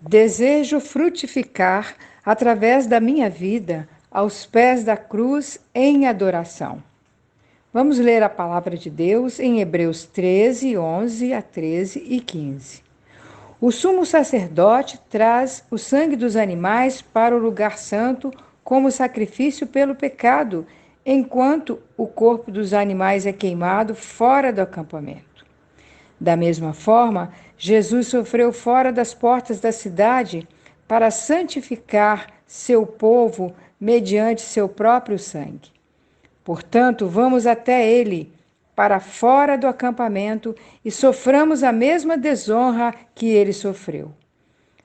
Desejo frutificar através da minha vida aos pés da cruz em adoração. Vamos ler a palavra de Deus em Hebreus 13, 11 a 13 e 15. O sumo sacerdote traz o sangue dos animais para o lugar santo como sacrifício pelo pecado, enquanto o corpo dos animais é queimado fora do acampamento. Da mesma forma, Jesus sofreu fora das portas da cidade para santificar seu povo mediante seu próprio sangue. Portanto, vamos até ele, para fora do acampamento, e soframos a mesma desonra que ele sofreu.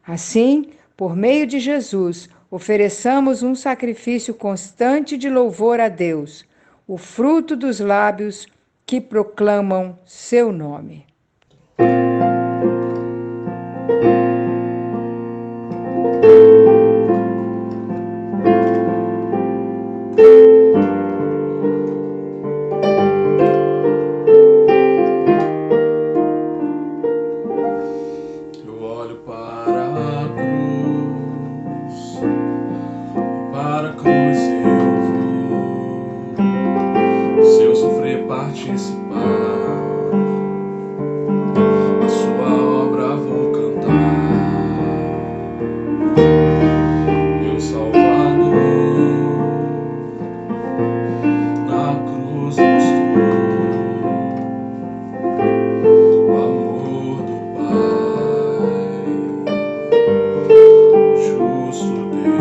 Assim, por meio de Jesus, ofereçamos um sacrifício constante de louvor a Deus, o fruto dos lábios que proclamam seu nome. Eu olho para a cruz, para a cruz eu vou. Se eu sofrer participar, a sua obra vou cantar. Meu Salvador na cruz mostrou o amor do Pai, o justo Deus.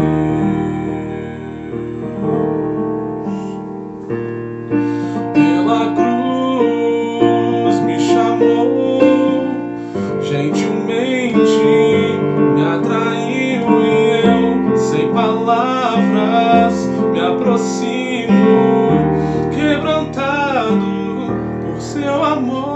Pela cruz me chamou, gentilmente me atraiu e eu, sem palavras, me aproximo, quebrantado por seu amor.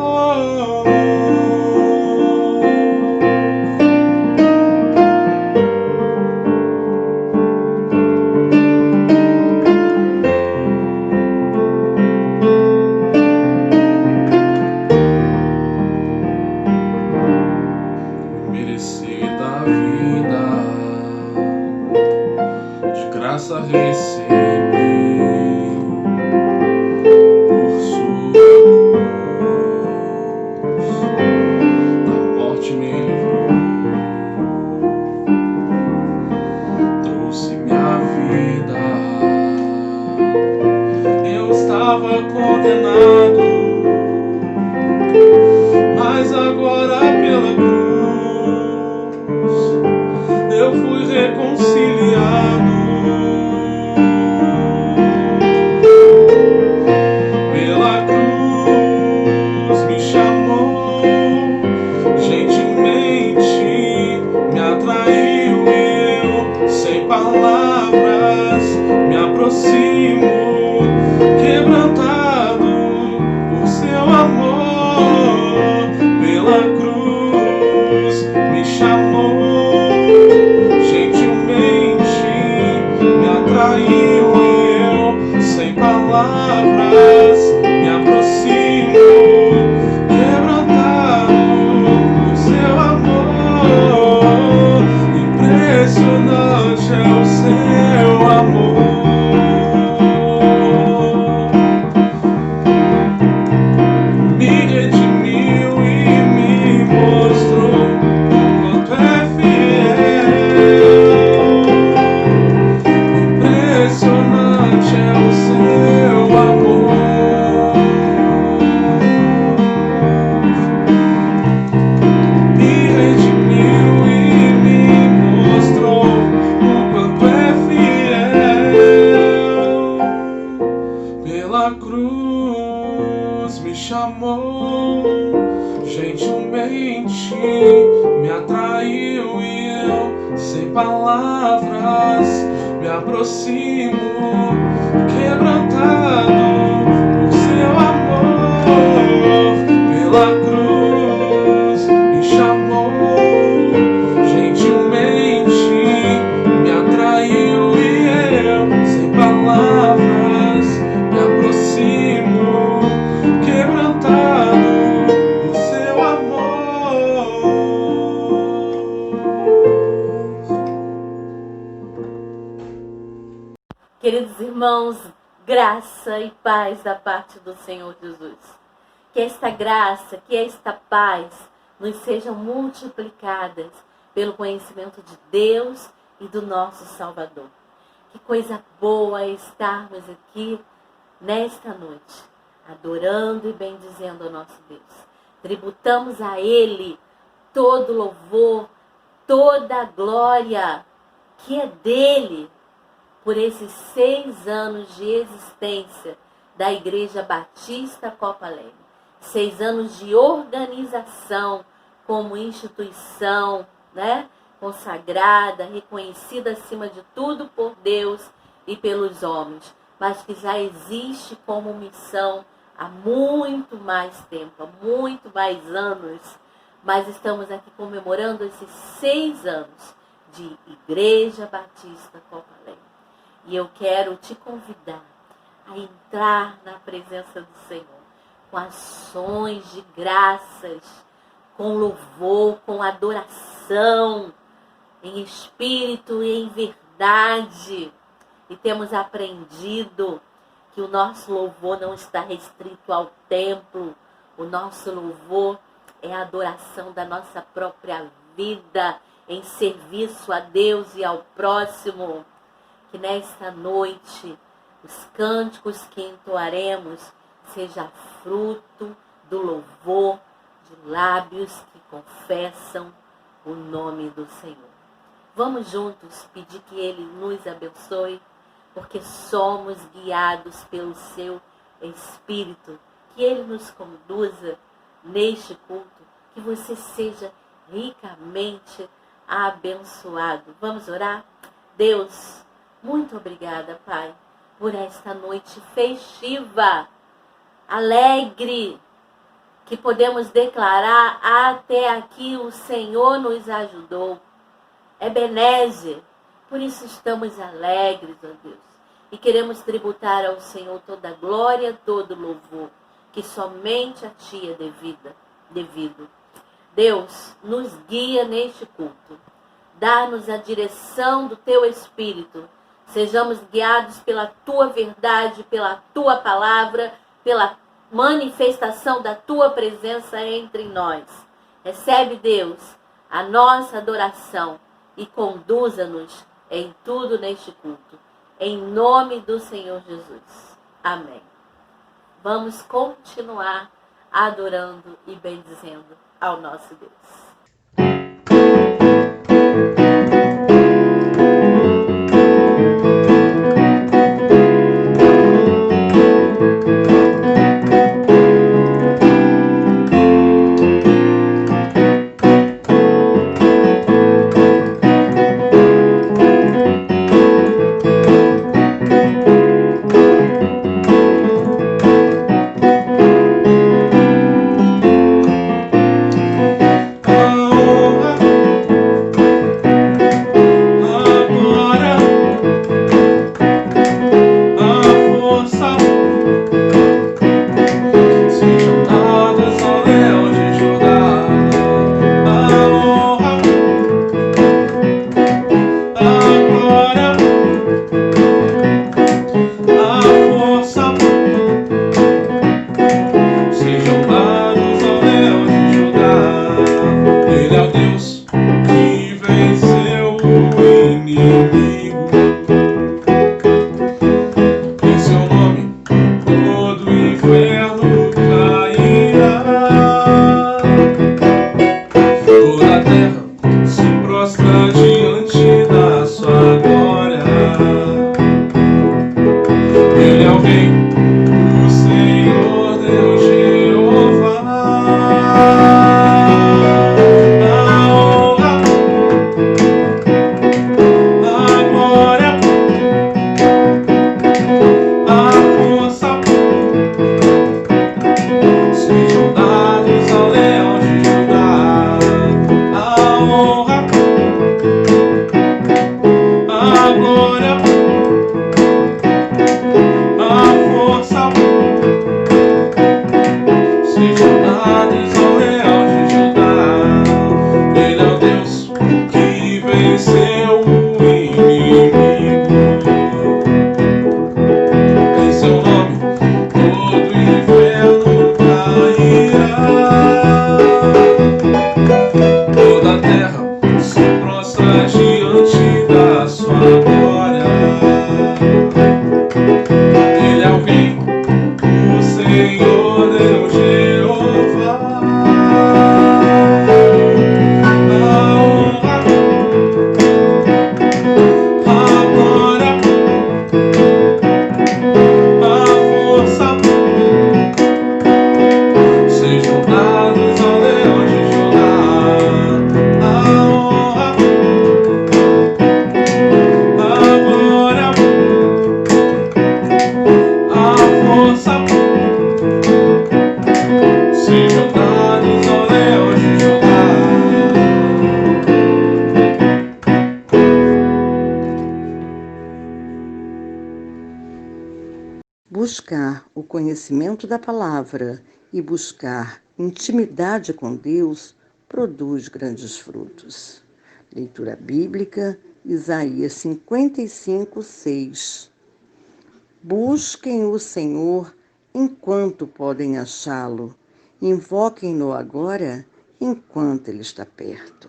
Merecida vida, de graça recebi, por sua cruz, da morte me livrou, trouxe minha vida. Eu estava condenado, mas agora pela cruz eu fui reconciliado. Pela cruz me chamou, gentilmente me atraiu e eu, sem palavras, me aproximo, quebrantado por seu amor. Pela cruz me chamou, gentilmente me atraiu e eu, sem palavras, me aproximo, quebrantado por seu amor. Impressionante é o seu amor. Me redimiu e me mostrou o quanto é fiel. Impressionante é o seu amor. Me redimiu e me mostrou o quanto é fiel. Pela cruz me chamou, gentilmente me atraiu e eu, sem palavras, me aproximo, quebrantado por seu amor. Pela cruz me chamou, gentilmente me atraiu e eu, sem palavras, me aproximo, quebrantado por seu amor. Queridos irmãos, graça e paz da parte do Senhor Jesus. Que esta graça, que esta paz nos sejam multiplicadas pelo conhecimento de Deus e do nosso Salvador. Que coisa boa estarmos aqui nesta noite, adorando e bendizendo ao nosso Deus. Tributamos a Ele todo louvor, toda a glória que é dele por esses 6 anos de existência da Igreja Batista Copa Alegre. 6 anos de organização como instituição, né? Consagrada, reconhecida acima de tudo por Deus e pelos homens, mas que já existe como missão há muito mais tempo, há muito mais anos. Mas estamos aqui comemorando esses 6 anos de Igreja Batista Copa Alegre. E eu quero te convidar a entrar na presença do Senhor com ações de graças, com louvor, com adoração, em espírito e em verdade. E temos aprendido que o nosso louvor não está restrito ao templo. O nosso louvor é a adoração da nossa própria vida em serviço a Deus e ao próximo. Que nesta noite os cânticos que entoaremos seja fruto do louvor de lábios que confessam o nome do Senhor. Vamos juntos pedir que Ele nos abençoe, porque somos guiados pelo seu Espírito. Que Ele nos conduza neste culto, que você seja ricamente abençoado. Vamos orar? Deus, muito obrigada, Pai, por esta noite festiva, alegre, que podemos declarar até aqui o Senhor nos ajudou. Ebenezer, por isso estamos alegres, ó Deus, e queremos tributar ao Senhor toda a glória, todo o louvor, que somente a Ti é devido. Deus, nos guia neste culto, dá-nos a direção do Teu Espírito, sejamos guiados pela Tua verdade, pela Tua palavra, pela manifestação da Tua presença entre nós. Recebe, Deus, a nossa adoração e conduza-nos em tudo neste culto. Em nome do Senhor Jesus. Amém. Vamos continuar adorando e bendizendo ao nosso Deus. buscar o conhecimento da palavra e buscar intimidade com Deus produz grandes frutos. Leitura bíblica, Isaías 55, 6. Busquem o Senhor enquanto podem achá-lo. Invoquem-no agora enquanto ele está perto.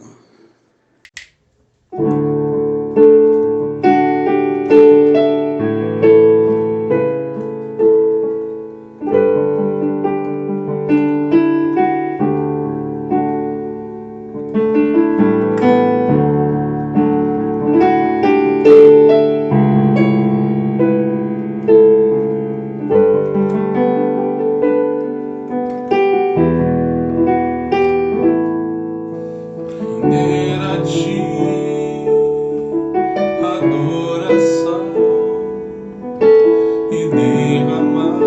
Render a ti adoração e derramar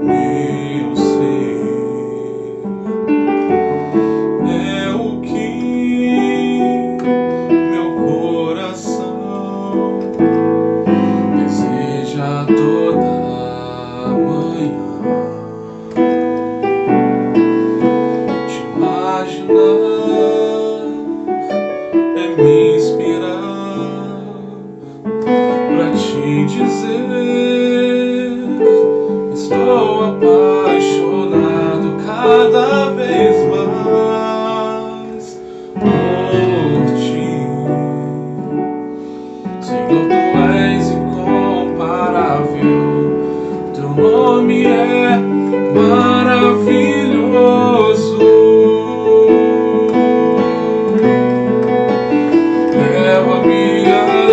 meu ser é o que meu coração deseja toda manhã. Te imaginar é me inspirar pra te dizer: estou apaixonado cada vez mais por ti. Senhor, tu és incomparável, teu nome é maravilhoso. Leva-me além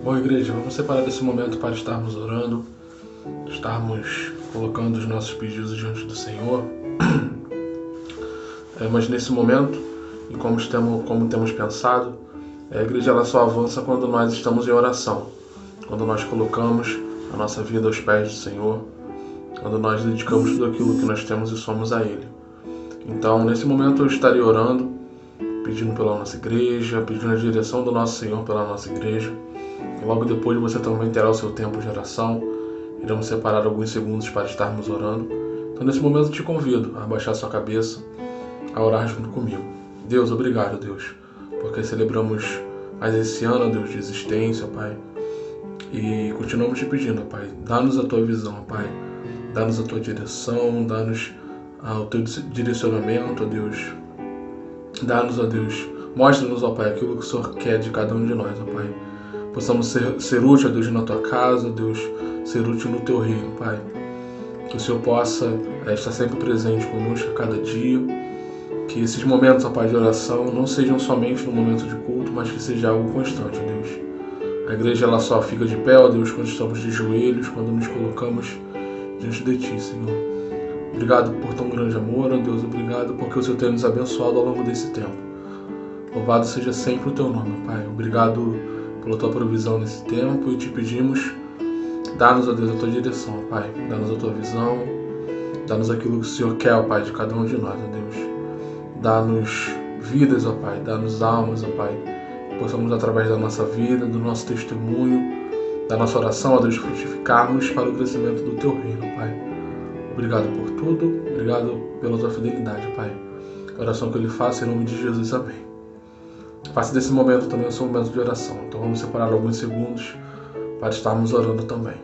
Bom, igreja, vamos separar esse momento para estarmos orando, estarmos colocando os nossos pedidos diante do Senhor. Mas nesse momento, e como temos pensado, a igreja ela só avança quando nós estamos em oração, quando nós colocamos a nossa vida aos pés do Senhor, quando nós dedicamos tudo aquilo que nós temos e somos a Ele. Então, nesse momento eu estarei orando, pedindo pela nossa igreja, pedindo a direção do nosso Senhor pela nossa igreja. E logo depois você também terá o seu tempo de oração. Iremos separar alguns segundos para estarmos orando. Então, nesse momento eu te convido a abaixar sua cabeça, a orar junto comigo. Deus, obrigado, Deus, porque celebramos mais esse ano, Deus, de existência, Pai. E continuamos te pedindo, Pai, dá-nos a tua visão, Pai. Dá-nos a tua direção, dá-nos o teu direcionamento, ó Deus. Dá-nos, ó Deus, mostra-nos, ó Pai, aquilo que o Senhor quer de cada um de nós, ó Pai. Possamos ser útil, ó Deus, na tua casa, Deus, ser útil no teu reino, Pai. Que o Senhor possa estar sempre presente conosco a cada dia. Que esses momentos, ó Pai, de oração não sejam somente no momento de culto, mas que seja algo constante, ó Deus. A igreja ela só fica de pé, ó Deus, quando estamos de joelhos, quando nos colocamos diante de Ti, Senhor. Obrigado por tão grande amor, ó Deus. Obrigado porque o Senhor tem nos abençoado ao longo desse tempo. Louvado seja sempre o Teu nome, Pai. Obrigado pela Tua provisão nesse tempo e te pedimos, dá-nos, ó Deus, a Tua direção, ó Pai. Dá-nos a Tua visão, dá-nos aquilo que o Senhor quer, ó Pai, de cada um de nós, ó Deus. Dá-nos vidas, ó Pai. Dá-nos almas, ó Pai. Possamos, através da nossa vida, do nosso testemunho, da nossa oração, ó Deus, frutificarmos para o crescimento do Teu reino, Pai. Obrigado por tudo, obrigado pela Tua fidelidade, Pai. A oração que eu lhe faço em nome de Jesus, amém. Faça desse momento também o seu momento de oração. Então vamos separar alguns segundos para estarmos orando também.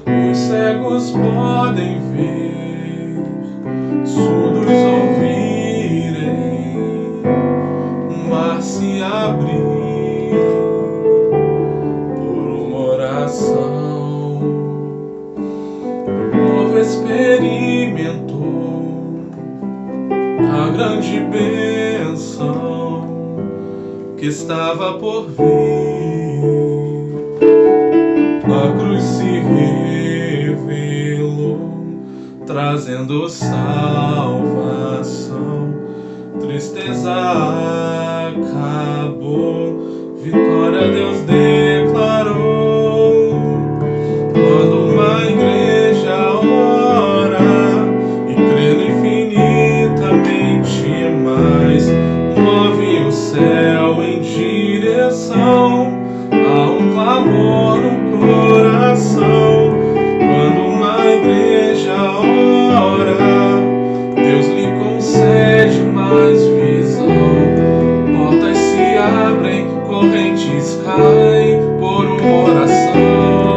Os cegos podem ver, surdos ouvirem, o mar se abrir por uma oração. O povo experimentou a grande bênção que estava por vir. A cruz se revelou, trazendo salvação. Tristeza acabou, vitória Deus declarou. Quando uma igreja ora e crê infinitamente mais, move o céu em direção a um clamor no coração. Quando uma igreja ora, Deus lhe concede mais visão. Portas se abrem, correntes caem por uma oração.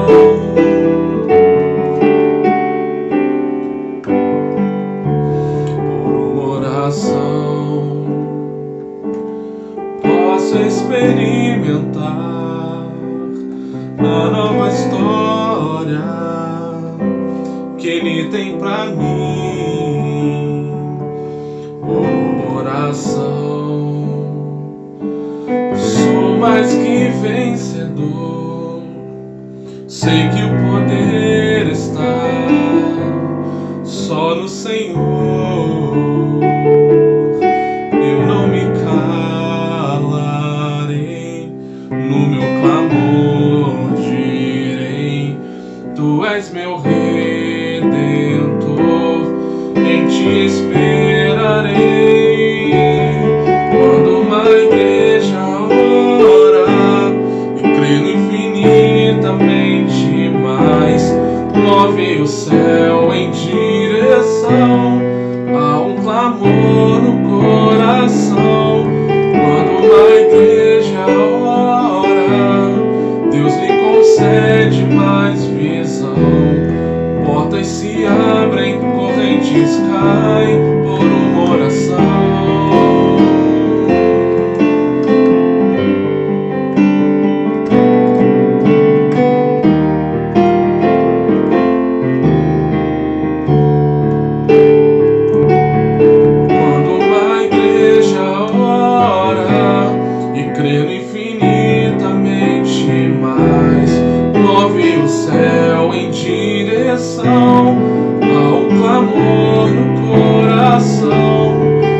Por uma oração posso experimentar a nova história que Ele tem pra mim. Por uma oração sou mais que vencedor. Sei que o poder está és meu Redentor, em ti esperarei. Quando uma igreja ora e crê no infinitamente mais, move o céu em direção a um clamor no coração. Quando uma igreja ora, Deus lhe concede mais visão. Portas se abrem, correntes caem por uma oração. Quando uma igreja ora e crê no infinitamente mais, move o céu em direção ao clamor no coração.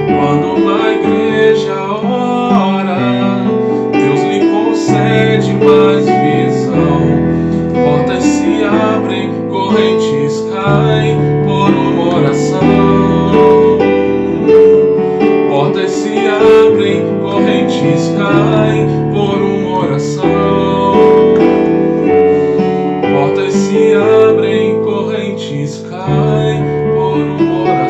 Quando uma igreja ora, Deus lhe concede mais visão. Portas se abrem, correntes caem por uma oração. Portas se abrem, correntes caem por uma oração. Portas se abrem, correntes caem por uma oração.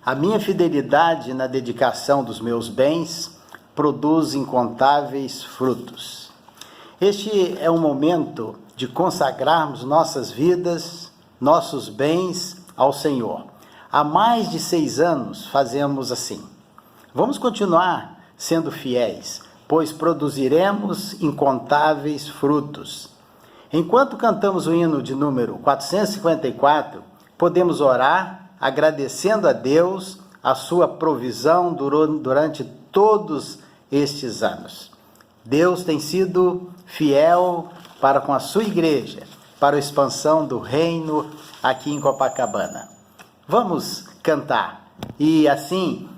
A minha fidelidade na dedicação dos meus bens produz incontáveis frutos. Este é o momento de consagrarmos nossas vidas, nossos bens ao Senhor. Há mais de 6 anos fazemos assim. Vamos continuar sendo fiéis, pois produziremos incontáveis frutos. Enquanto cantamos o hino de número 454, podemos orar agradecendo a Deus a sua provisão durante todos estes anos. Deus tem sido fiel para com a sua igreja, para a expansão do reino aqui em Copacabana. Vamos cantar e assim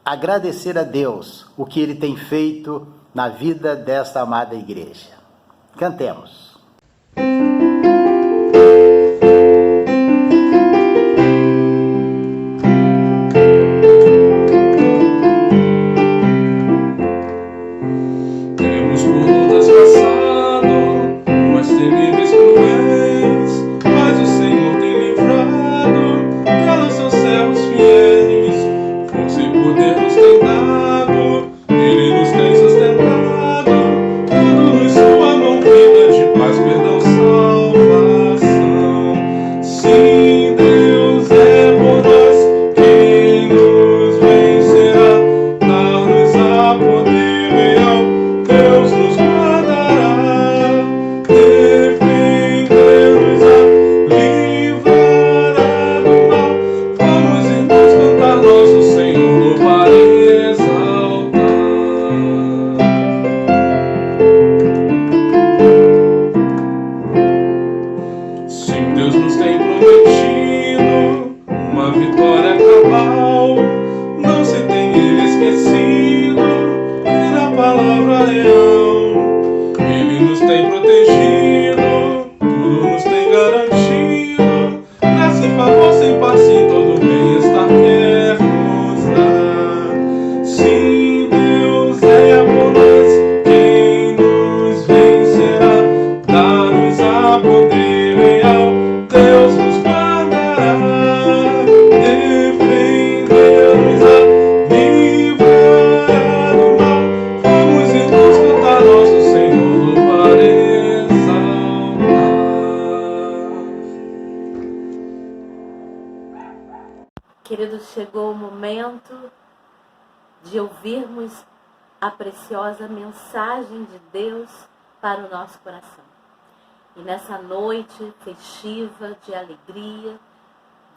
agradecer a Deus o que Ele tem feito na vida desta amada igreja. Cantemos. Queridos, chegou o momento de ouvirmos a preciosa mensagem de Deus para o nosso coração. E nessa noite festiva, de alegria,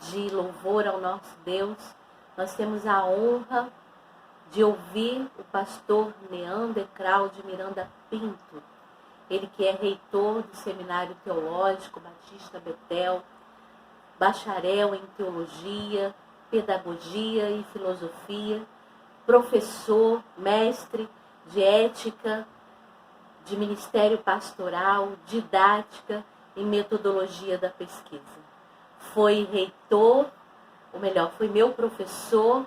de louvor ao nosso Deus, nós temos a honra de ouvir o pastor Leander Crau de Miranda Pinto, ele que é reitor do Seminário Teológico Batista Betel, bacharel em Teologia, Pedagogia e Filosofia, professor, mestre de Ética, de Ministério Pastoral, Didática e Metodologia da Pesquisa. Foi reitor, ou melhor, foi meu professor,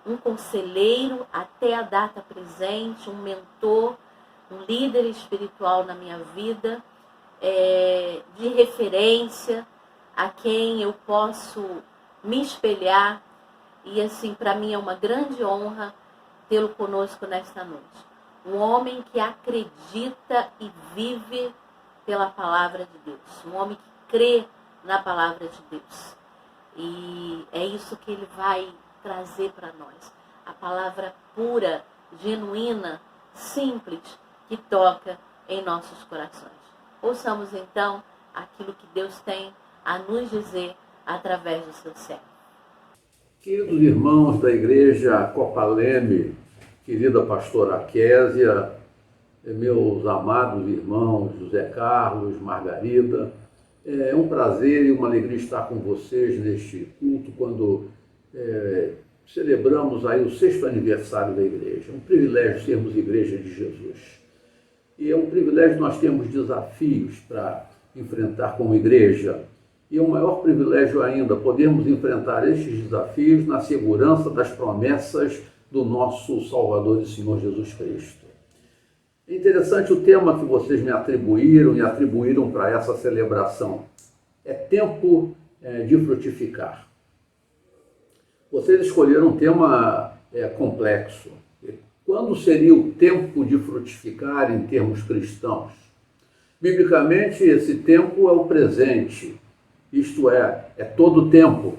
um conselheiro até a data presente, um mentor, um líder espiritual na minha vida, de referência, a quem eu posso me espelhar. E assim, para mim é uma grande honra tê-lo conosco nesta noite. Um homem que acredita e vive pela palavra de Deus. Um homem que crê na palavra de Deus. E é isso que ele vai trazer para nós. A palavra pura, genuína, simples, que toca em nossos corações. Ouçamos então aquilo que Deus tem a nos dizer através do seu servo. Queridos irmãos da Igreja Copaleme, querida pastora Késia, meus amados irmãos José Carlos, Margarida, é um prazer e uma alegria estar com vocês neste culto, quando celebramos aí o 6º aniversário da Igreja. É um privilégio sermos Igreja de Jesus. E é um privilégio nós termos desafios para enfrentar como igreja. E é um maior privilégio ainda podermos enfrentar estes desafios na segurança das promessas do nosso Salvador e Senhor Jesus Cristo. É interessante o tema que vocês me atribuíram para essa celebração. É tempo de frutificar. Vocês escolheram um tema complexo. Quando seria o tempo de frutificar em termos cristãos? Biblicamente, esse tempo é o presente. Isto é todo o tempo.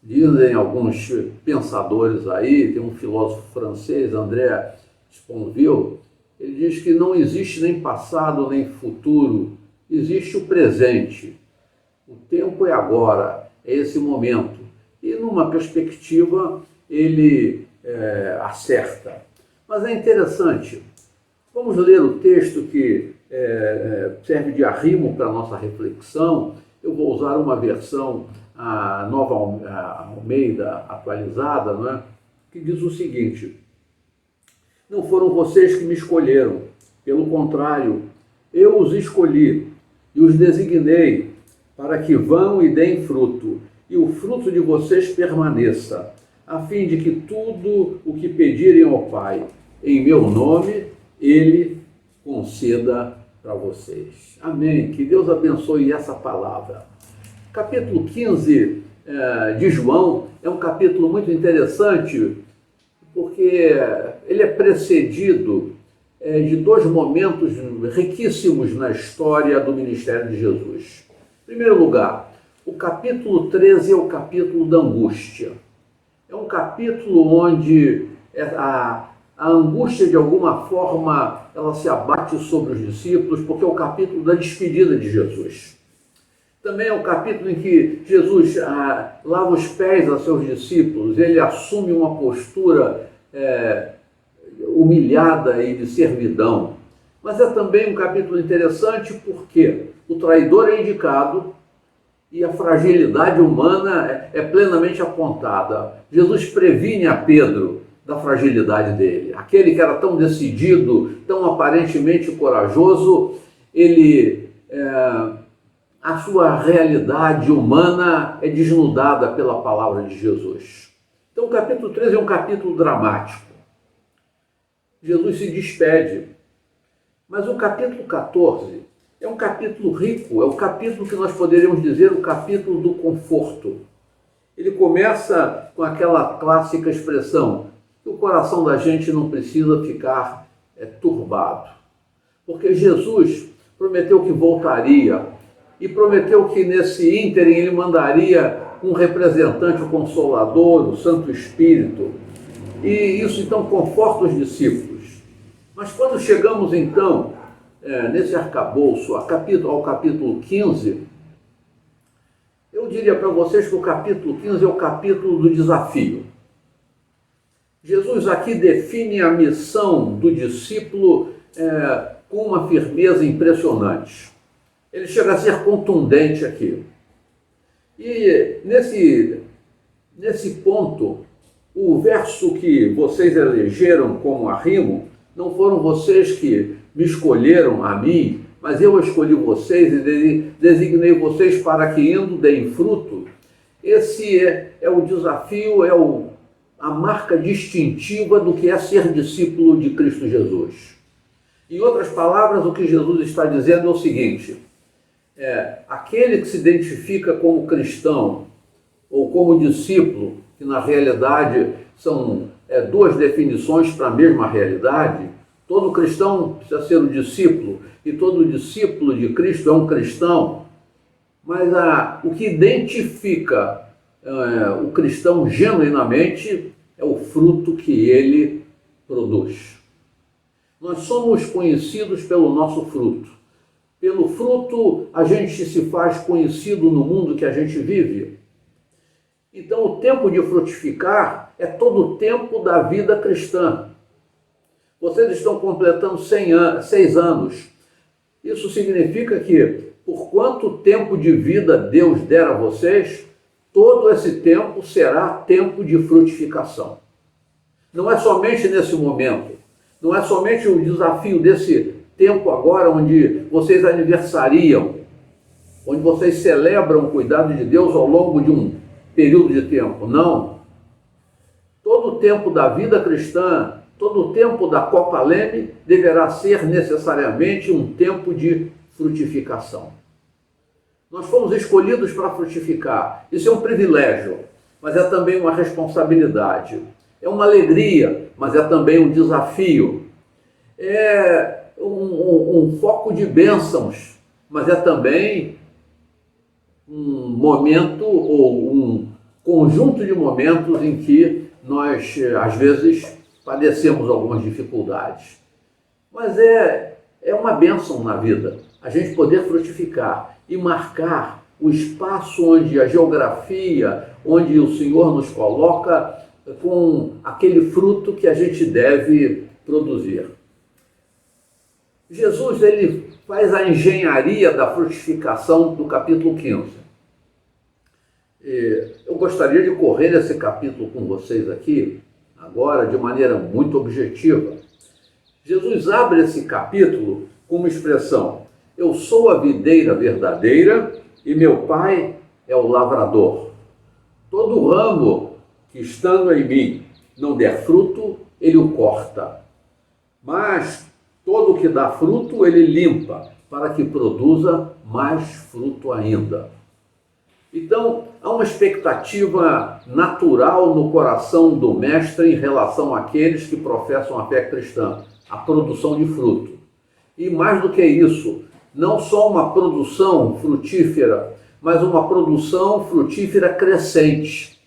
Dizem alguns pensadores aí, tem um filósofo francês, André Sponville, ele diz que não existe nem passado nem futuro, existe o presente. O tempo é agora, é esse momento. E numa perspectiva ele acerta. Mas é interessante. Vamos ler o texto que serve de arrimo para a nossa reflexão. Eu vou usar uma versão, a Nova Almeida atualizada, não é? Que diz o seguinte: não foram vocês que me escolheram, pelo contrário, eu os escolhi e os designei para que vão e deem fruto, e o fruto de vocês permaneça, a fim de que tudo o que pedirem ao Pai em meu nome, Ele conceda para vocês. Amém. Que Deus abençoe essa palavra. Capítulo 15 de João é um capítulo muito interessante, porque ele é precedido de dois momentos riquíssimos na história do ministério de Jesus. Em primeiro lugar, o capítulo 13 é o capítulo da angústia. É um capítulo onde a angústia, de alguma forma, ela se abate sobre os discípulos, porque é o capítulo da despedida de Jesus. Também é o capítulo em que Jesus lava os pés a seus discípulos, ele assume uma postura humilhada e de servidão. Mas é também um capítulo interessante porque o traidor é indicado e a fragilidade humana é plenamente apontada. Jesus previne a Pedro da fragilidade dele. Aquele que era tão decidido, tão aparentemente corajoso, a sua realidade humana é desnudada pela palavra de Jesus. Então o capítulo 13 é um capítulo dramático. Jesus se despede. Mas o capítulo 14 é um capítulo rico, é o capítulo que nós poderíamos dizer o capítulo do conforto. Ele começa com aquela clássica expressão: o coração da gente não precisa ficar turbado. Porque Jesus prometeu que voltaria e prometeu que nesse ínterim ele mandaria um representante, o Consolador, o Santo Espírito. E isso então conforta os discípulos. Mas quando chegamos então nesse arcabouço ao capítulo 15, eu diria para vocês que o capítulo 15 é o capítulo do desafio. Jesus aqui define a missão do discípulo com uma firmeza impressionante. Ele chega a ser contundente aqui. E nesse ponto, o verso que vocês elegeram como arrimo, não foram vocês que me escolheram a mim, mas eu escolhi vocês e designei vocês para que indo deem fruto. Esse é o desafio, a marca distintiva do que é ser discípulo de Cristo Jesus. Em outras palavras, o que Jesus está dizendo é o seguinte: aquele que se identifica como cristão ou como discípulo, que na realidade são duas definições para a mesma realidade. Todo cristão precisa ser um discípulo, e todo discípulo de Cristo é um cristão. Mas o que identifica o cristão genuinamente é o fruto que ele produz. Nós somos conhecidos pelo nosso fruto. Pelo fruto a gente se faz conhecido no mundo que a gente vive. Então o tempo de frutificar é todo o tempo da vida cristã. Vocês estão completando 6 anos. Isso significa que, por quanto tempo de vida Deus der a vocês, todo esse tempo será tempo de frutificação. Não é somente nesse momento, não é somente o desafio desse tempo agora onde vocês aniversariam, onde vocês celebram o cuidado de Deus ao longo de um período de tempo. Não. Todo o tempo da vida cristã, todo o tempo da Copa Leme deverá ser necessariamente um tempo de frutificação. Nós fomos escolhidos para frutificar. Isso é um privilégio, mas é também uma responsabilidade. É uma alegria, mas é também um desafio. É um foco de bênçãos, mas é também um momento ou um conjunto de momentos em que nós, às vezes, padecemos algumas dificuldades. Mas é uma bênção na vida a gente poder frutificar e marcar o espaço onde a geografia, onde o Senhor nos coloca com aquele fruto que a gente deve produzir. Jesus, ele faz a engenharia da frutificação do capítulo 15. Eu gostaria de correr esse capítulo com vocês aqui, agora, de maneira muito objetiva. Jesus abre esse capítulo com uma expressão: eu sou a videira verdadeira e meu Pai é o lavrador. Todo ramo que estando em mim não der fruto, ele o corta. Mas todo que dá fruto, ele limpa, para que produza mais fruto ainda. Então, há uma expectativa natural no coração do mestre em relação àqueles que professam a fé cristã, a produção de fruto. E mais do que isso, não só uma produção frutífera, mas uma produção frutífera crescente.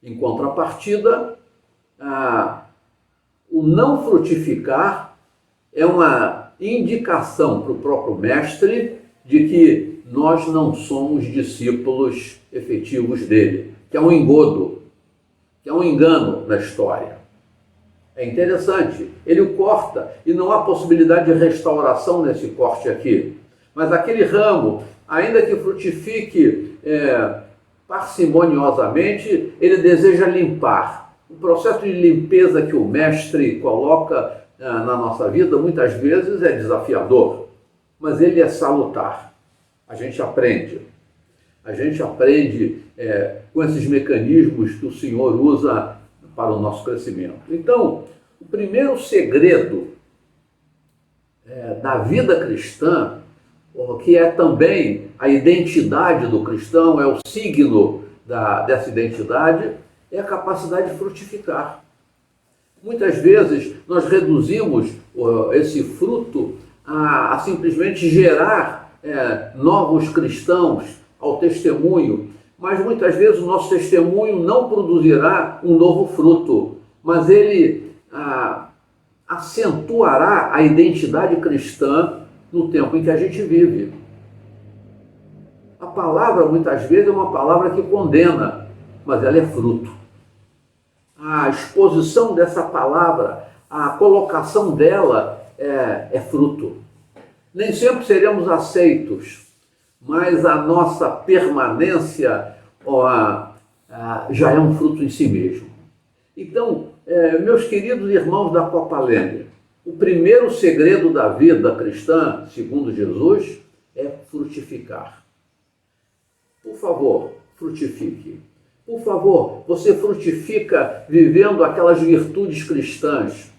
Em contrapartida, o não frutificar é uma indicação para o próprio mestre de que nós não somos discípulos efetivos dele, que é um engodo, que é um engano na história. É interessante, ele o corta e não há possibilidade de restauração nesse corte aqui. Mas aquele ramo, ainda que frutifique parcimoniosamente, ele deseja limpar. O processo de limpeza que o mestre coloca na nossa vida muitas vezes é desafiador, mas ele é salutar. A gente aprende com esses mecanismos que o Senhor usa para o nosso crescimento. Então, o primeiro segredo da vida cristã, que é também a identidade do cristão, é o signo dessa identidade, é a capacidade de frutificar. Muitas vezes nós reduzimos esse fruto a simplesmente gerar novos cristãos ao testemunho, mas muitas vezes o nosso testemunho não produzirá um novo fruto, mas ele acentuará a identidade cristã no tempo em que a gente vive. A palavra, muitas vezes, é uma palavra que condena, mas ela é fruto. A exposição dessa palavra a colocação dela é fruto. Nem sempre seremos aceitos, mas a nossa permanência já é um fruto em si mesmo. Então, meus queridos irmãos da Copa Leme, o primeiro segredo da vida cristã, segundo Jesus, é frutificar. Por favor, frutifique. Por favor, você frutifica vivendo aquelas virtudes cristãs,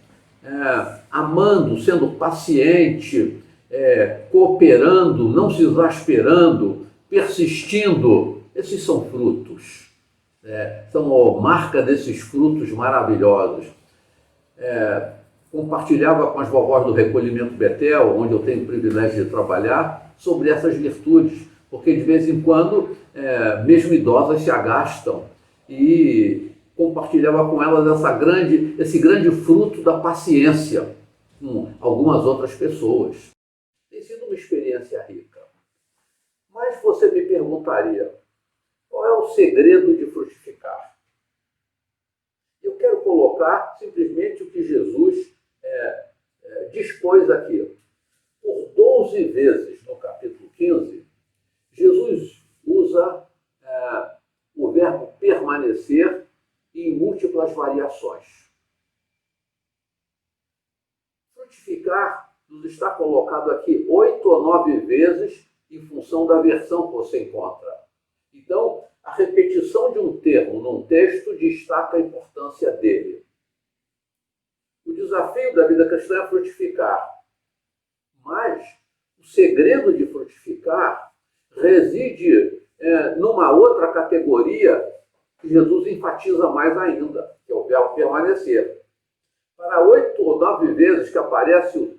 amando, sendo paciente, cooperando, não se exasperando, persistindo. Esses são frutos. São a marca desses frutos maravilhosos. Compartilhava com as vovós do Recolhimento Betel, onde eu tenho o privilégio de trabalhar, sobre essas virtudes, porque de vez em quando, mesmo idosas se agastam, e compartilhava com elas esse grande fruto da paciência com algumas outras pessoas. Tem sido uma experiência rica. Mas você me perguntaria, qual é o segredo de frutificar? Eu quero colocar simplesmente o que Jesus dispôs aqui. Por 12 vezes, no capítulo 15, Jesus usa o verbo permanecer em múltiplas variações. Frutificar nos está colocado aqui 8 ou 9 vezes em função da versão que você encontra. Então, a repetição de um termo num texto destaca a importância dele. O desafio da vida cristã é frutificar. Mas o segredo de frutificar reside numa outra categoria que Jesus enfatiza mais ainda, que é o verbo permanecer. Para 8 ou 9 vezes que aparece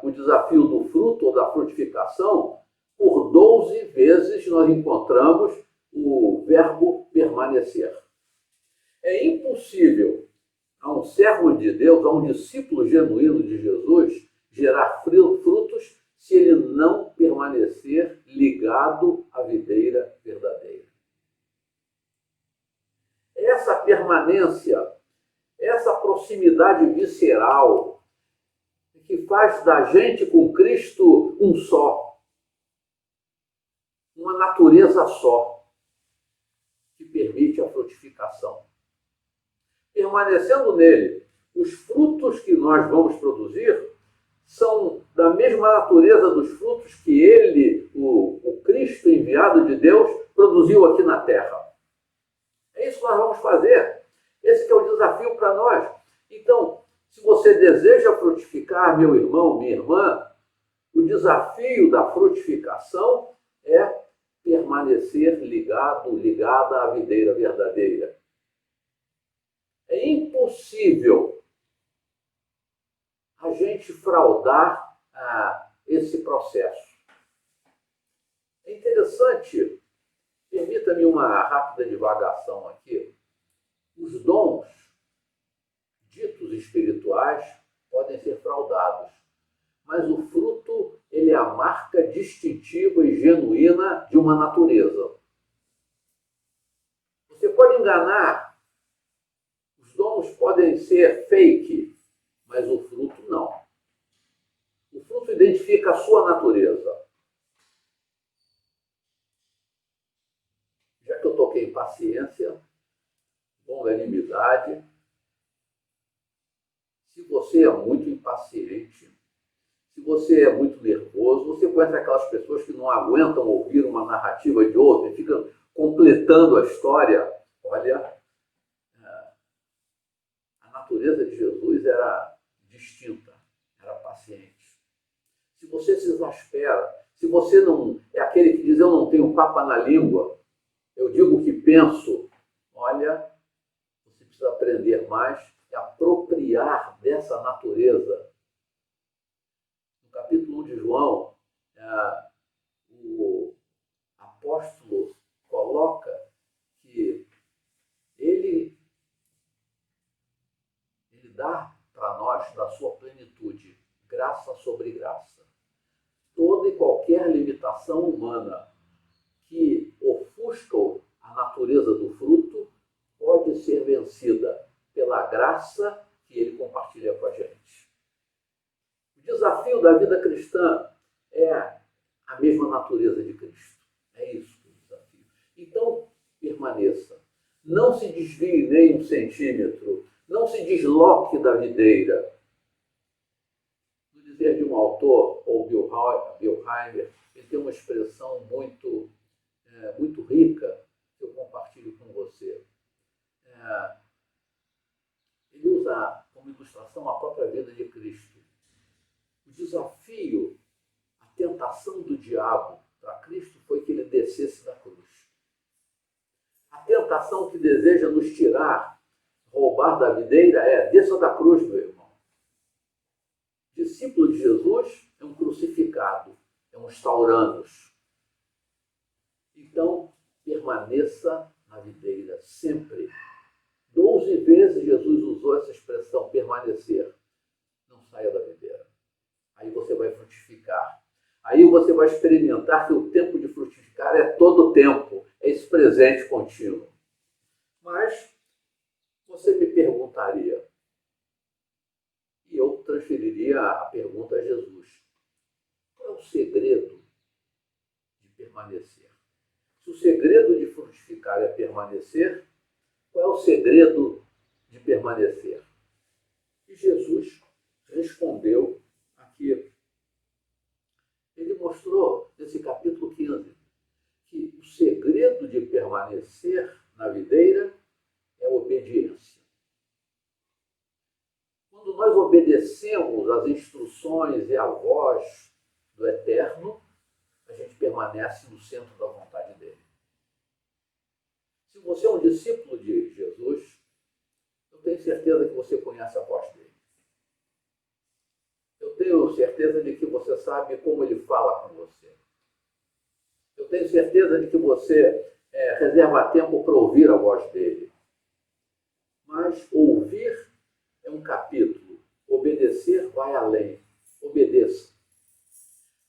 o desafio do fruto ou da frutificação, por 12 vezes nós encontramos o verbo permanecer. É impossível a um servo de Deus, a um discípulo genuíno de Jesus, gerar frutos se ele não permanecer ligado à videira verdadeira. Essa permanência, essa proximidade visceral que faz da gente com Cristo um só, uma natureza só, que permite a frutificação. Permanecendo nele, os frutos que nós vamos produzir são da mesma natureza dos frutos que ele, o Cristo enviado de Deus, produziu aqui na terra. É isso que nós vamos fazer. Esse que é o desafio para nós. Então, se você deseja frutificar, meu irmão, minha irmã, o desafio da frutificação é permanecer ligada à videira verdadeira. É impossível a gente fraudar esse processo. É interessante, permita-me uma rápida divagação aqui. Os dons ditos espirituais podem ser fraudados, mas o fruto ele é a marca distintiva e genuína de uma natureza. Você pode enganar, os dons podem ser fake, mas o fruto não. O fruto identifica a sua natureza. Já que eu toquei em paciência, longanimidade, se você é muito impaciente, se você é muito nervoso, você conhece aquelas pessoas que não aguentam ouvir uma narrativa de outra e ficam completando a história. Olha, a natureza de Jesus era distinta, era paciente. Se você se exaspera, se você não é aquele que diz eu não tenho papa na língua, eu digo o que penso, olha, você precisa aprender mais e apropriar dessa natureza. No capítulo 1 de João, o apóstolo coloca que ele dá para nós, da sua plenitude, graça sobre graça. Toda e qualquer limitação humana que ofusca a natureza do fruto pode ser vencida pela graça que ele compartilha com a gente. desafio da vida cristã é a mesma natureza de Cristo. É isso que é o desafio. Então, permaneça. Não se desvie nem um centímetro. Não se desloque da videira. No dizer de um autor, ou Bill Heimer, ele tem uma expressão muito rica que eu compartilho com você. Ele usa como ilustração a própria vida de Cristo. O desafio, a tentação do diabo para Cristo foi que ele descesse da cruz. A tentação que deseja nos tirar, roubar da videira é: desça da cruz, meu irmão. Discípulo de Jesus é um crucificado, é um stauranos. Então, permaneça na videira, sempre. 12 vezes Jesus usou essa expressão, permanecer. Não saia da videira. Aí você vai frutificar. Aí você vai experimentar que o tempo de frutificar é todo o tempo, é esse presente contínuo. Mas você me perguntaria, e eu transferiria a pergunta a Jesus: qual é o segredo de permanecer? Se o segredo de frutificar é permanecer, qual é o segredo de permanecer? E Jesus respondeu aqui. Ele mostrou, nesse capítulo 15, que o segredo de permanecer na videira é a obediência. Quando nós obedecemos às instruções e à voz do Eterno, a gente permanece no centro da vontade dele. Se você é um discípulo de Jesus, eu tenho certeza que você conhece a voz dele. Eu tenho certeza de que você sabe como ele fala com você. Eu tenho certeza de que você reserva tempo para ouvir a voz dele. Mas ouvir é um capítulo. Obedecer vai além. Obedeça.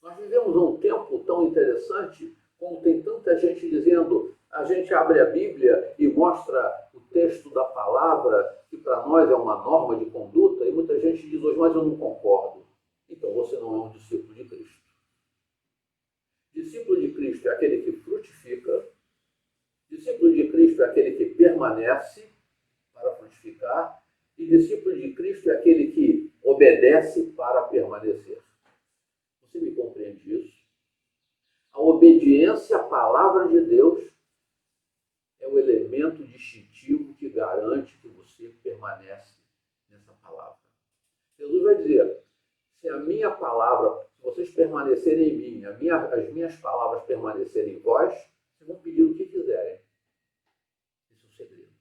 Nós vivemos um tempo tão interessante, como tem tanta gente dizendo: a gente abre a Bíblia e mostra o texto da palavra, que para nós é uma norma de conduta, e muita gente diz hoje: mas eu não concordo. Então você não é um discípulo de Cristo. Discípulo de Cristo é aquele que frutifica, discípulo de Cristo é aquele que permanece para frutificar, e discípulo de Cristo é aquele que obedece para permanecer. Você me compreende isso? A obediência à palavra de Deus é o elemento distintivo que garante que você permanece nessa palavra. Jesus vai dizer: se a minha palavra, se vocês permanecerem em mim, as minhas palavras permanecerem em vós, vocês vão pedir o que quiserem. Esse é o segredo.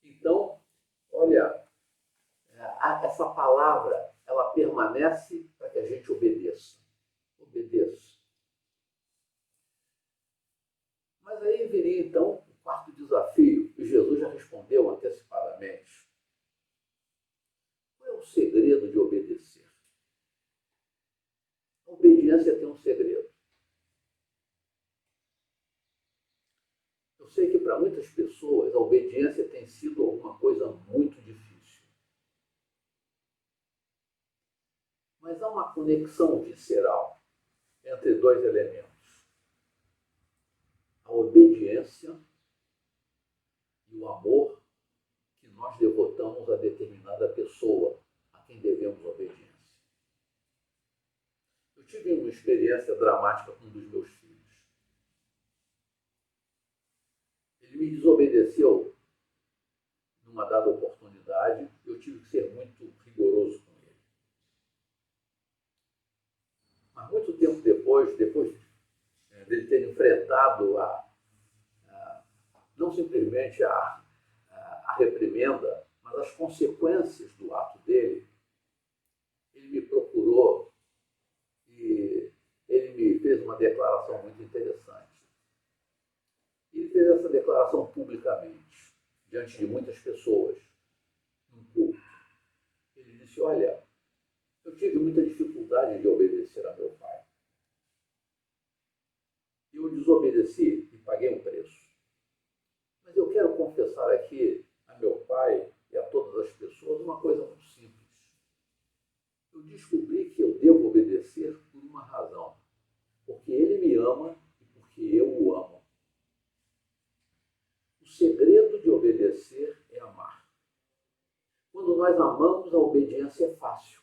Então, olha, essa palavra, ela permanece para que a gente obedeça. Obedeça. Mas aí viria então o quarto desafio, e Jesus já respondeu antecipadamente. Qual é o segredo de obedecer? A obediência tem um segredo. Eu sei que para muitas pessoas a obediência tem sido alguma coisa muito difícil. Mas há uma conexão visceral entre dois elementos: a obediência e o amor que nós devotamos a determinada pessoa a quem devemos obediência. Eu tive uma experiência dramática com um dos meus filhos. Ele me desobedeceu numa dada oportunidade, eu tive que ser muito rigoroso com ele. Mas muito tempo depois dele ter enfrentado não simplesmente a reprimenda, mas as consequências do ato dele, ele me procurou e ele me fez uma declaração muito interessante. Ele fez essa declaração publicamente, diante de muitas pessoas, num culto. Ele disse: olha, eu tive muita dificuldade de obedecer a meu pai. Eu desobedeci e paguei um preço. Mas eu quero confessar aqui a meu pai e a todas as pessoas uma coisa muito simples. Eu descobri que eu devo obedecer por uma razão. Porque ele me ama e porque eu o amo. O segredo de obedecer é amar. Quando nós amamos, a obediência é fácil.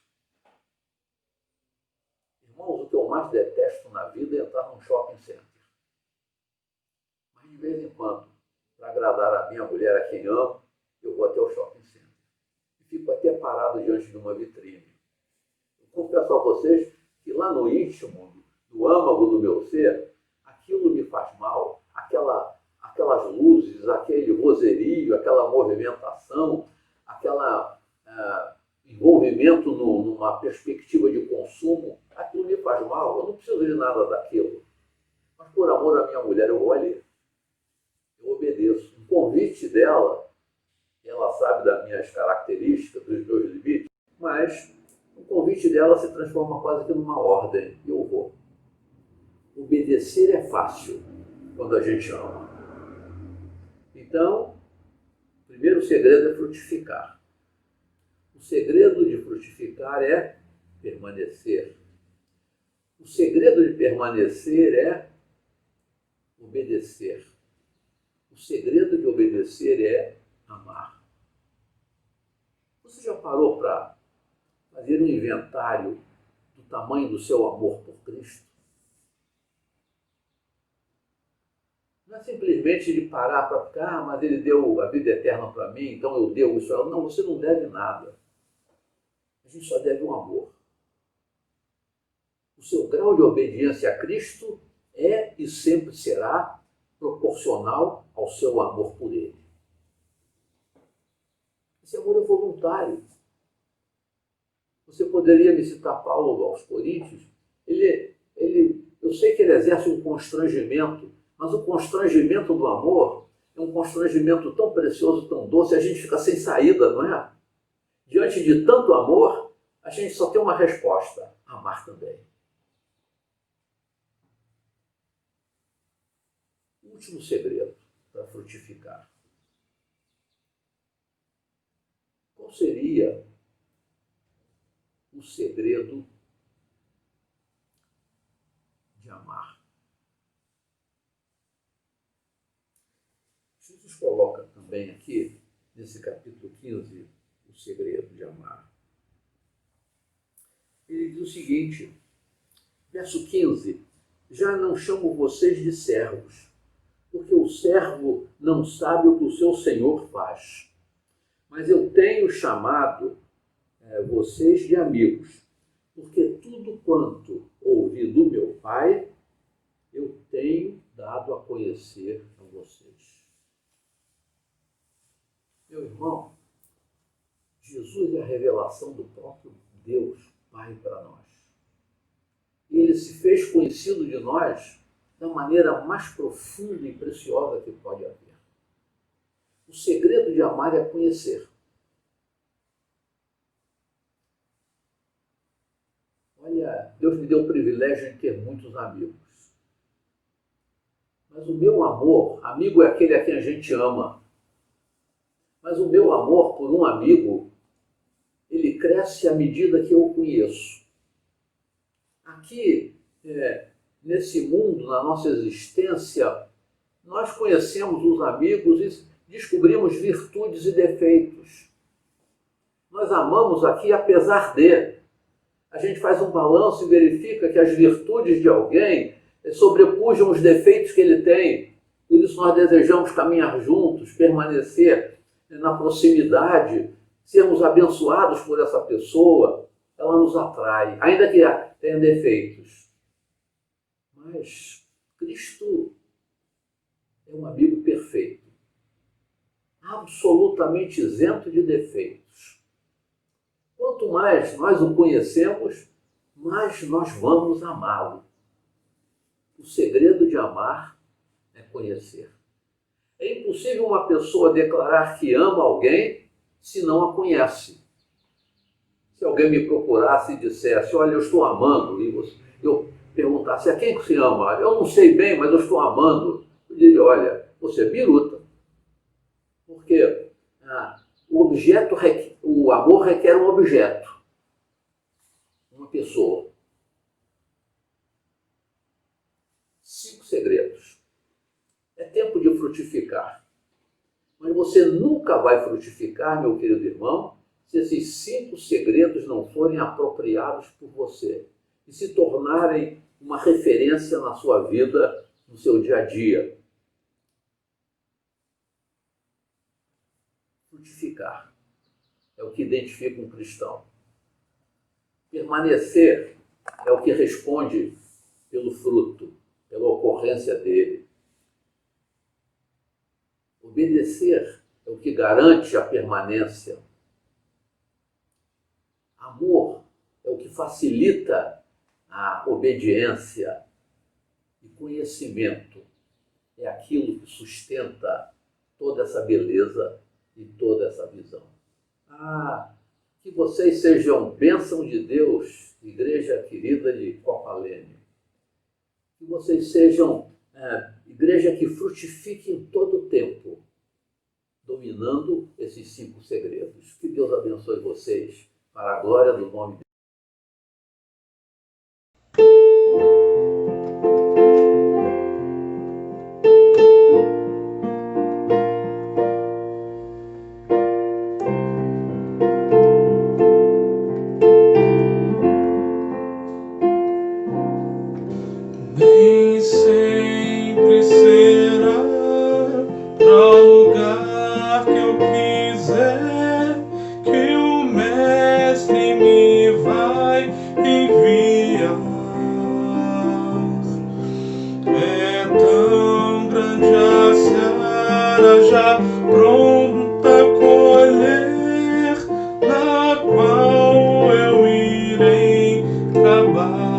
Irmãos, o que eu mais detesto na vida é entrar num shopping center. Mas de vez em quando, para agradar a minha mulher, a quem amo, eu vou até o shopping center. E fico até parado diante de uma vitrine. Eu confesso a vocês que lá no íntimo, no âmago do meu ser, aquilo me faz mal. Aquelas luzes, aquele vozerio, aquela movimentação, aquele envolvimento numa perspectiva de consumo, aquilo me faz mal. Eu não preciso de nada daquilo. Mas por amor à minha mulher, eu vou ali. Eu obedeço. Um convite dela, ela sabe das minhas características, dos meus limites, mas o convite dela se transforma quase que numa ordem. E eu vou. Obedecer é fácil quando a gente ama. Então, o primeiro segredo é frutificar. O segredo de frutificar é permanecer. O segredo de permanecer é obedecer. O segredo de obedecer é amar. Você já parou para fazer um inventário do tamanho do seu amor por Cristo? Não é simplesmente de parar para ficar, mas ele deu a vida eterna para mim, então eu devo isso a ela. Não, você não deve nada. A gente só deve um amor. O seu grau de obediência a Cristo é e sempre será proporcional ao seu amor por Ele. Esse amor é voluntário. Você poderia me citar Paulo aos Coríntios. Eu sei que ele exerce um constrangimento, mas o constrangimento do amor é um constrangimento tão precioso, tão doce, a gente fica sem saída, não é? Diante de tanto amor, a gente só tem uma resposta: amar também. O último segredo para frutificar. Qual seria o segredo de amar? Jesus coloca também aqui, nesse capítulo 15, o segredo de amar. Ele diz o seguinte, verso 15: já não chamo vocês de servos, porque o servo não sabe o que o seu senhor faz. Mas eu tenho chamado vocês de amigos, porque tudo quanto ouvi do meu Pai, eu tenho dado a conhecer a vocês. Meu irmão, Jesus é a revelação do próprio Deus Pai para nós. E Ele se fez conhecido de nós da maneira mais profunda e preciosa que pode haver. O segredo de amar é conhecer. Olha, Deus me deu o privilégio de ter muitos amigos. Mas o meu amor, amigo é aquele a quem a gente ama. Mas o meu amor por um amigo, ele cresce à medida que eu o conheço. Aqui, nesse mundo, na nossa existência, nós conhecemos os amigos e descobrimos virtudes e defeitos. Nós amamos aqui apesar de. A gente faz um balanço e verifica que as virtudes de alguém sobrepujam os defeitos que ele tem. Por isso nós desejamos caminhar juntos, permanecer na proximidade, sermos abençoados por essa pessoa. Ela nos atrai, ainda que tenha defeitos. Mas Cristo é um amigo perfeito, absolutamente isento de defeitos. Quanto mais nós o conhecemos, mais nós vamos amá-lo. O segredo de amar é conhecer. É impossível uma pessoa declarar que ama alguém se não a conhece. Se alguém me procurasse e dissesse, olha, eu estou amando, e eu perguntasse, a quem você ama? Eu não sei bem, mas eu estou amando. Eu diria, olha, você é biruta. Porque o amor requer um objeto. pessoa. 5 segredos. É tempo de frutificar. Mas você nunca vai frutificar, meu querido irmão, se esses 5 segredos não forem apropriados por você e se tornarem uma referência na sua vida, no seu dia a dia. Frutificar é o que identifica um cristão. Permanecer é o que responde pelo fruto, pela ocorrência dele. Obedecer é o que garante a permanência. Amor é o que facilita a obediência. E conhecimento é aquilo que sustenta toda essa beleza e toda essa visão. Que vocês sejam bênção de Deus, igreja querida de Copalene. Que vocês sejam igreja que frutifique em todo o tempo, dominando esses 5 segredos. Que Deus abençoe vocês, para a glória do nome de Deus. Nem sempre será pra lugar que eu quiser que o Mestre me vai enviar. É tão grande a seara já pronta a colher, na qual eu irei trabalhar.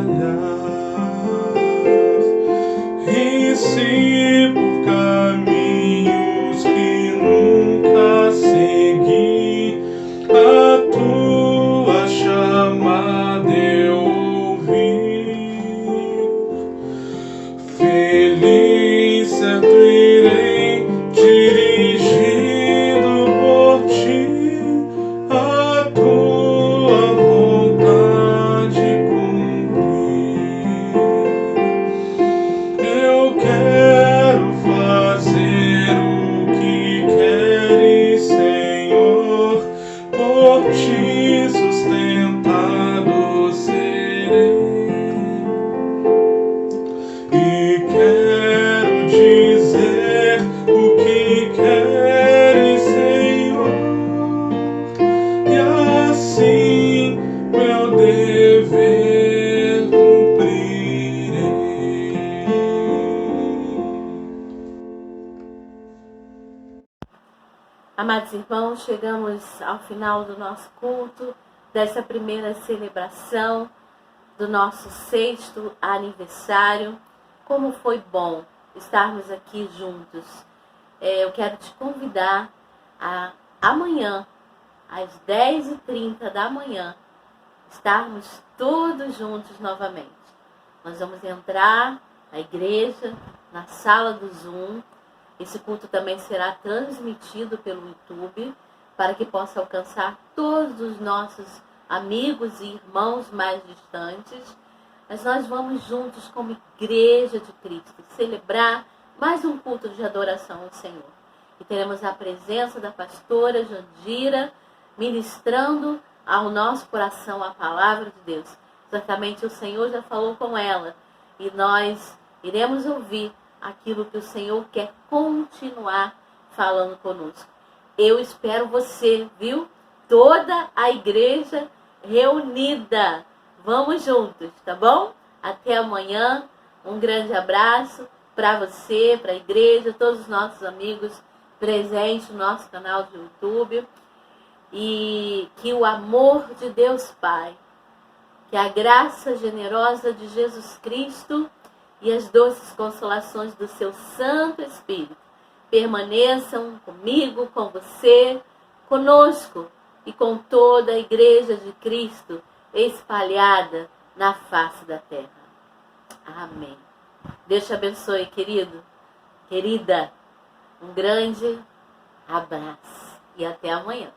E se por caminhos que nunca segui, a tua chamada eu ouvi, feliz certo irei, dirigido por ti, a tua vontade cumprir. Eu quero fazer o que queres, Senhor, por ti sustentado serei. E quero dizer o que queres, Senhor, e assim meu dever cumprirei. Amados irmãos, chegamos ao final do nosso culto, dessa primeira celebração do nosso 6º aniversário. Como foi bom estarmos aqui juntos. Eu quero te convidar a amanhã, às 10h30 da manhã, estarmos todos juntos novamente. Nós vamos entrar na igreja, na sala do Zoom. Esse culto também será transmitido pelo YouTube, para que possa alcançar todos os nossos amigos e irmãos mais distantes. Mas nós vamos juntos como igreja de Cristo celebrar mais um culto de adoração ao Senhor. E teremos a presença da pastora Jandira ministrando ao nosso coração a palavra de Deus. Certamente o Senhor já falou com ela e nós iremos ouvir aquilo que o Senhor quer continuar falando conosco. Eu espero você, viu? Toda a igreja reunida. Vamos juntos, tá bom? Até amanhã. Um grande abraço para você, para a igreja, todos os nossos amigos presentes no nosso canal de YouTube. E que o amor de Deus Pai, que a graça generosa de Jesus Cristo e as doces consolações do seu Santo Espírito permaneçam comigo, com você, conosco e com toda a igreja de Cristo espalhada na face da terra. Amém. Deus te abençoe, querido, querida. Um grande abraço e até amanhã.